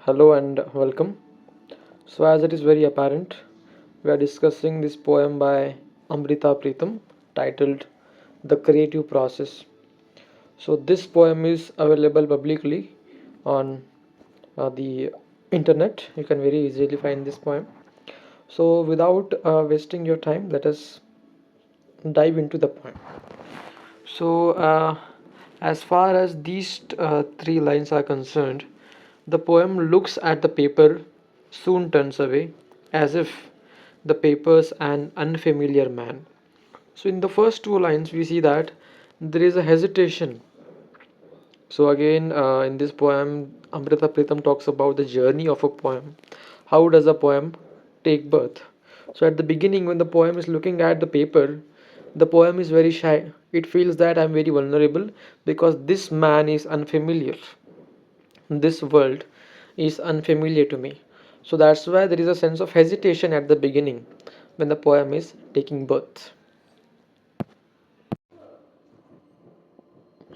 Hello and welcome. So, as it is very apparent, we are discussing this poem by Amrita Pritam titled The Creative Process. So, this poem is available publicly on the internet. You can very easily find this poem. So, without wasting your time, let us dive into the poem. So, as far as these three lines are concerned, the poem looks at the paper, soon turns away, as if the paper's an unfamiliar man. So, in the first two lines, we see that there is a hesitation. So, again, in this poem, Amrita Pritam talks about the journey of a poem. How does a poem take birth? So, at the beginning, when the poem is looking at the paper, the poem is very shy. It feels that I'm very vulnerable because this man is unfamiliar. This world is unfamiliar to me. So, that's why there is a sense of hesitation at the beginning when the poem is taking birth.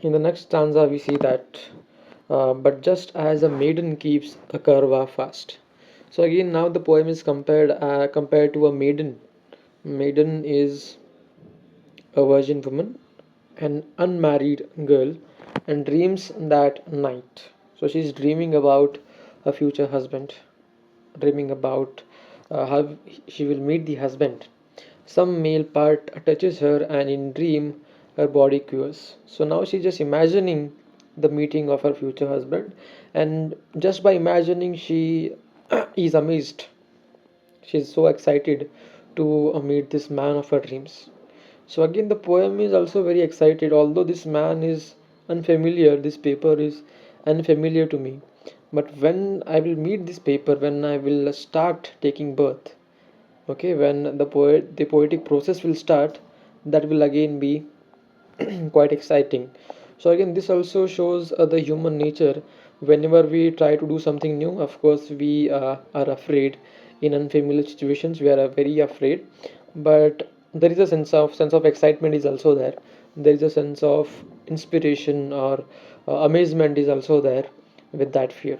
In the next stanza, we see that, but just as a maiden keeps a curva fast. So again, now the poem is compared to a maiden. Maiden is a virgin woman, an unmarried girl, and dreams that night. So she's dreaming about her future husband, dreaming about how she will meet the husband. Some male part touches her, and in dream, her body quivers. So now she's just imagining the meeting of her future husband, and just by imagining, she is amazed. She's so excited to meet this man of her dreams. So again, the poem is also very excited. Although this man is unfamiliar, this paper is unfamiliar to me. But when I will meet this paper, when I will start taking birth, okay, when the poetic process will start, that will again be quite exciting. So again, this also shows the human nature. Whenever we try to do something new, of course we are afraid. In unfamiliar situations we are very afraid, but there is a sense of excitement is also there. There is a sense of inspiration or amazement is also there with that fear.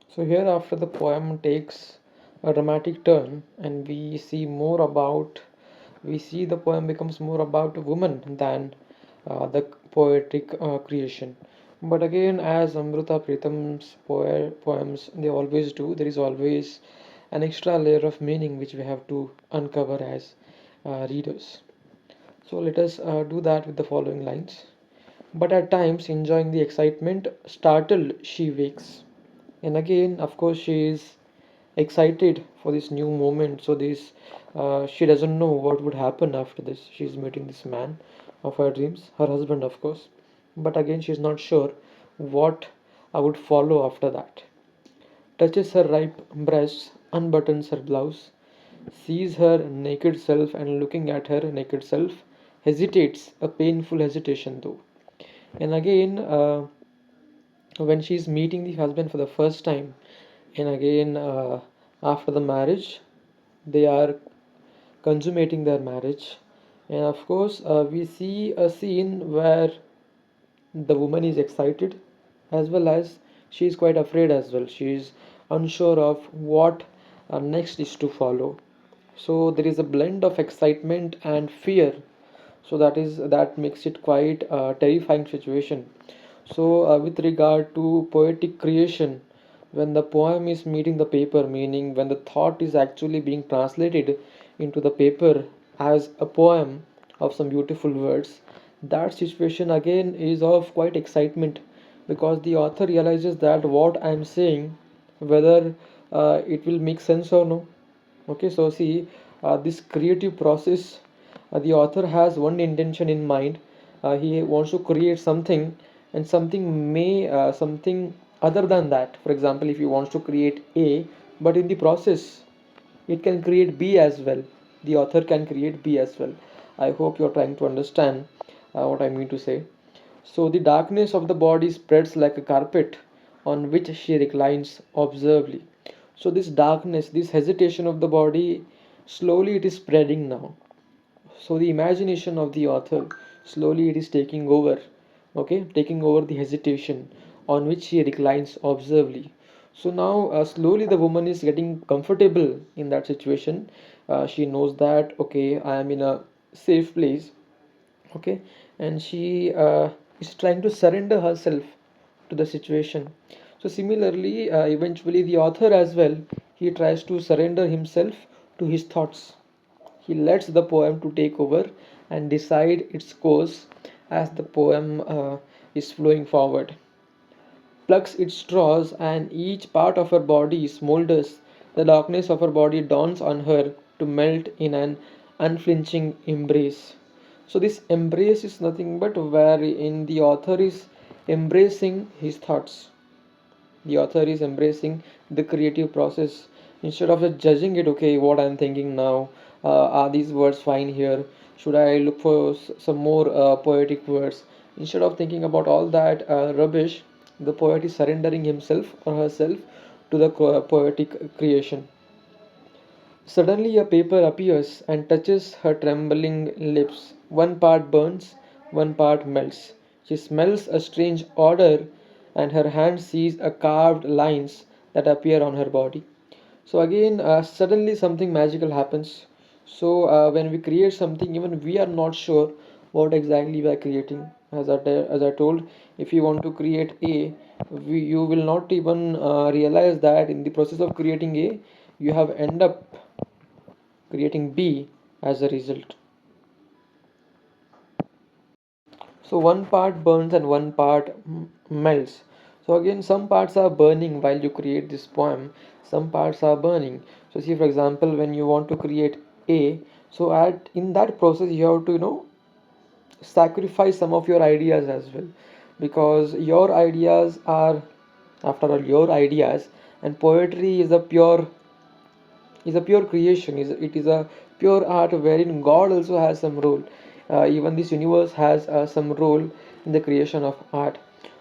So here after the poem takes a dramatic turn and we see the poem becomes more about a woman than the poetic creation. But again, as Amrita Pritam's poems they always do, there is always an extra layer of meaning which we have to uncover as readers. So let us do that with the following lines. But at times, enjoying the excitement, startled she wakes. And again, of course, she is excited for this new moment. So this, she doesn't know what would happen after this. She's meeting this man of her dreams, her husband, of course. But again, she's not sure what would follow after that. Touches her ripe breasts, unbuttons her blouse, sees her naked self, and looking at her naked self, hesitates, a painful hesitation though. And again, when she's meeting the husband for the first time, and again, after the marriage, they are consummating their marriage. And of course, we see a scene where the woman is excited as well as she is quite afraid as well. She is unsure of what next is to follow. So there is a blend of excitement and fear. So that makes it quite a terrifying situation. So with regard to poetic creation, when the poem is meeting the paper, meaning when the thought is actually being translated into the paper as a poem of some beautiful words, that situation again is of quite excitement because the author realizes that what I'm saying, whether it will make sense or no. Okay, so see, this creative process, the author has one intention in mind. He wants to create something, and something other than that. For example, if he wants to create A, but in the process, it can create B as well. The author can create B as well. I hope you're trying to understand what I mean to say. So the darkness of the body spreads like a carpet on which she reclines observably. So this darkness, this hesitation of the body, slowly it is spreading now. So the imagination of the author, slowly it is taking over, okay, taking over the hesitation on which she reclines observably. So now, slowly, the woman is getting comfortable in that situation. She knows that, okay, I am in a safe place, okay, and she is trying to surrender herself to the situation. So, similarly, eventually, the author as well, he tries to surrender himself to his thoughts. He lets the poem to take over and decide its course as the poem is flowing forward, plucks its straws, and each part of her body smolders. The darkness of her body dawns on her to melt in an unflinching embrace. So, this embrace is nothing but wherein the author is embracing his thoughts. The author is embracing the creative process instead of just judging it. Okay, what I'm thinking now, are these words fine here? Should I look for some more poetic words? Instead of thinking about all that rubbish, the poet is surrendering himself or herself to the poetic creation. Suddenly a paper appears and touches her trembling lips. One part burns, one part melts. She smells a strange odor, and her hand sees a carved lines that appear on her body. So again, suddenly something magical happens. So when we create something, even we are not sure what exactly we are creating. As I told, if you want to create A, you will not even realize that in the process of creating A, you have end up creating B as a result. So one part burns and one part melts. So again, some parts are burning while you create this poem, some parts are burning. So see, for example, when you want to create A, so at in that process you have to sacrifice some of your ideas as well, because your ideas are, after all, your ideas, and poetry is a pure creation, it is a pure art wherein God also has some role. Even this universe has some role in the creation of art.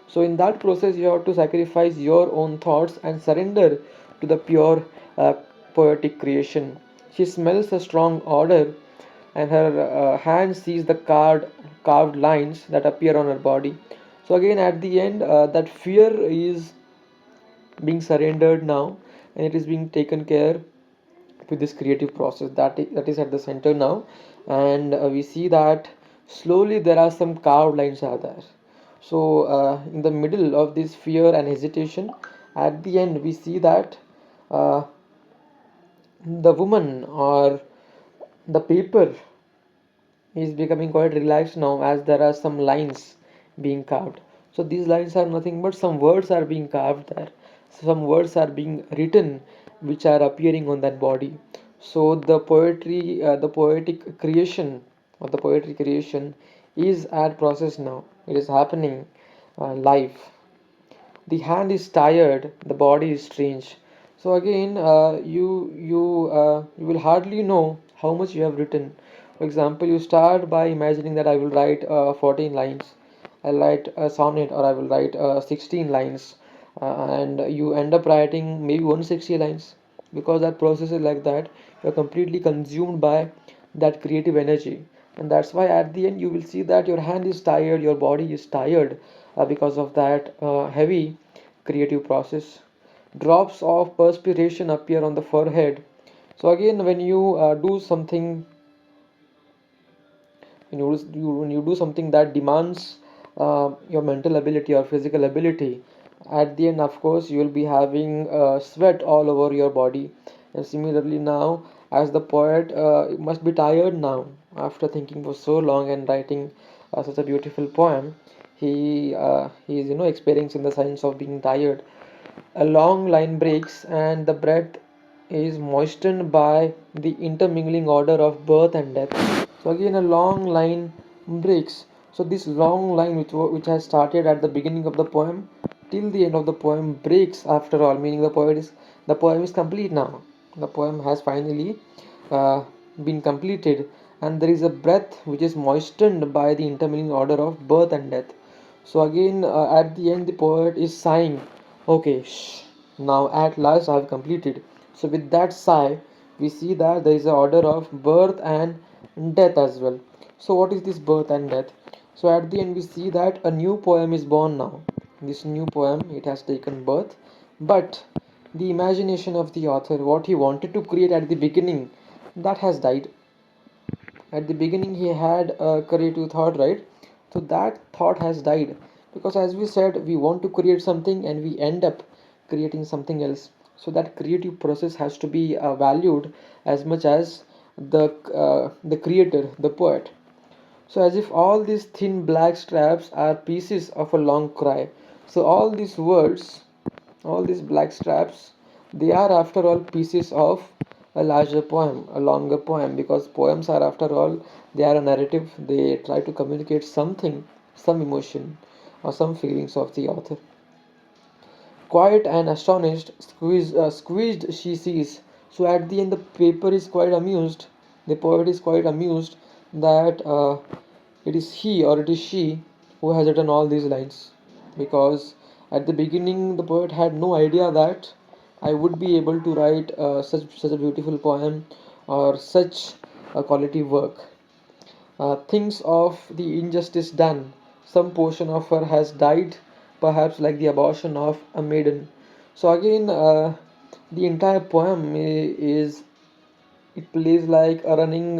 So in that process you have to sacrifice your own thoughts and surrender to the pure uh, poetic creation. She smells a strong odor, and her hand sees the carved lines that appear on her body. So again, at the end, that fear is being surrendered now, and it is being taken care with this creative process that is at the center now. And we see that slowly there are some carved lines are there. So in the middle of this fear and hesitation, at the end we see that uh, the woman or the paper is becoming quite relaxed now, as there are some lines being carved. So these lines are nothing but some words are being carved there. Some words are being written which are appearing on that body. So the poetry, the poetic creation or the poetry creation is at process now. It is happening live. The hand is tired, the body is strange. So again, you will hardly know how much you have written. For example, you start by imagining that I will write 14 lines, I'll write a sonnet, or I will write 16 lines, and you end up writing maybe 160 lines, because that process is like that. You're completely consumed by that creative energy, and that's why at the end you will see that your hand is tired, your body is tired, because of that heavy creative process. Drops of perspiration appear on the forehead. So again, when you do something, when you do something that demands your mental ability or physical ability, at the end, of course, you will be having sweat all over your body. And similarly, now, as the poet must be tired now after thinking for so long and writing such a beautiful poem. He is experiencing the signs of being tired. A long line breaks, and the breath is moistened by the intermingling order of birth and death. So again, a long line breaks. So this long line, which has started at the beginning of the poem till the end of the poem, breaks after all. Meaning the poem is complete now. The poem has finally uh, been completed, and there is a breath which is moistened by the intermingling order of birth and death. So again, at the end, the poet is sighing. Okay, shh. Now at last I have completed. So with that sigh, we see that there is an order of birth and death as well. So what is this birth and death? So at the end, we see that a new poem is born now. this new poem, it has taken birth, but the imagination of the author, what he wanted to create at the beginning, that has died. At the beginning he had a creative thought, right? So that thought has died, because as we said, we want to create something and we end up creating something else. So that creative process has to be valued as much as the creator, the poet. So as if all these thin black straps are pieces of a long cry. So all these words, all these black straps, they are after all pieces of a larger poem, a longer poem, because poems are after all, they are a narrative. They try to communicate something, some emotion or some feelings of the author. Quiet and astonished, squeezed she sees. So at the end, the paper is quite amused. The poet is quite amused that it is he or it is she who has written all these lines. Because at the beginning, the poet had no idea that I would be able to write such a beautiful poem or such a quality work. Thinks of the injustice done. Some portion of her has died, perhaps like the abortion of a maiden. So again, the entire poem is, it plays like a running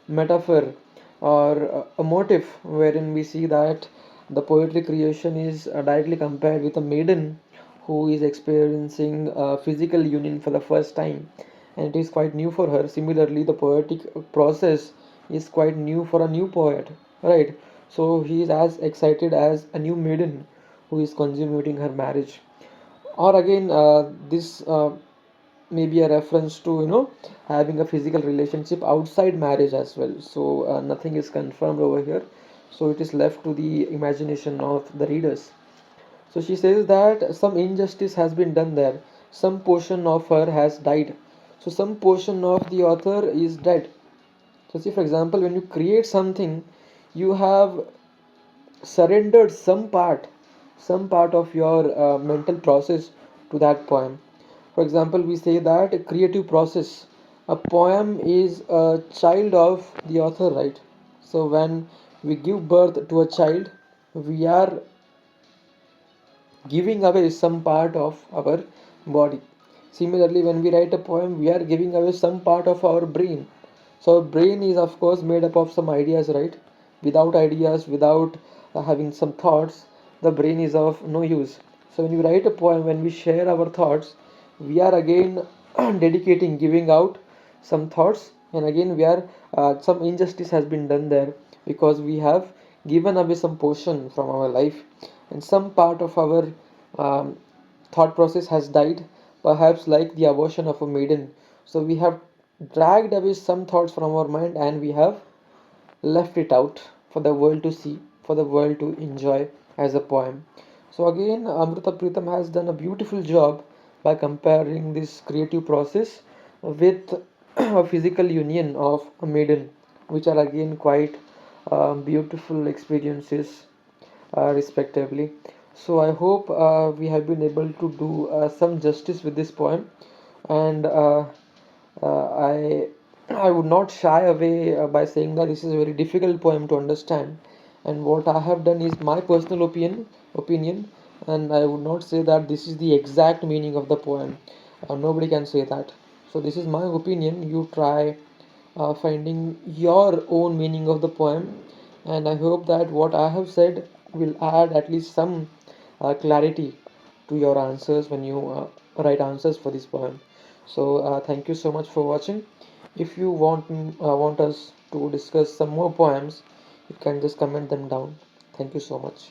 metaphor or a motif wherein we see that the poetry creation is directly compared with a maiden who is experiencing physical union for the first time, and it is quite new for her. Similarly, the poetic process is quite new for a new poet, right? So he is as excited as a new maiden who is consummating her marriage. Or again, this may be a reference to, having a physical relationship outside marriage as well. So nothing is confirmed over here, so it is left to the imagination of the readers. So she says that some injustice has been done there, some portion of her has died. So some portion of the author is dead. So see, for example, when you create something, you have surrendered some part of your mental process to that poem. For example, we say that a creative process, a poem is a child of the author, right? So when we give birth to a child, we are giving away some part of our body. Similarly, when we write a poem, we are giving away some part of our brain. So, our brain is, of course, made up of some ideas, right? Without ideas, without having some thoughts, the brain is of no use. So, when you write a poem, when we share our thoughts, we are again dedicating, giving out some thoughts, and again, we are some injustice has been done there, because we have given away some portion from our life, and some part of our um, thought process has died, perhaps like the abortion of a maiden. So we have dragged away some thoughts from our mind and we have left it out for the world to see, for the world to enjoy as a poem. So again, Amrita Pritam has done a beautiful job by comparing this creative process with a physical union of a maiden, which are again quite beautiful experiences, respectively. So I hope we have been able to do some justice with this poem, and I would not shy away by saying that this is a very difficult poem to understand. And what I have done is my personal opinion, and I would not say that this is the exact meaning of the poem. Nobody can say that. So this is my opinion. You try finding your own meaning of the poem, and I hope that what I have said will add at least some clarity to your answers when you write answers for this poem. So thank you so much for watching. If you want us to discuss some more poems, you can just comment them down. Thank you so much.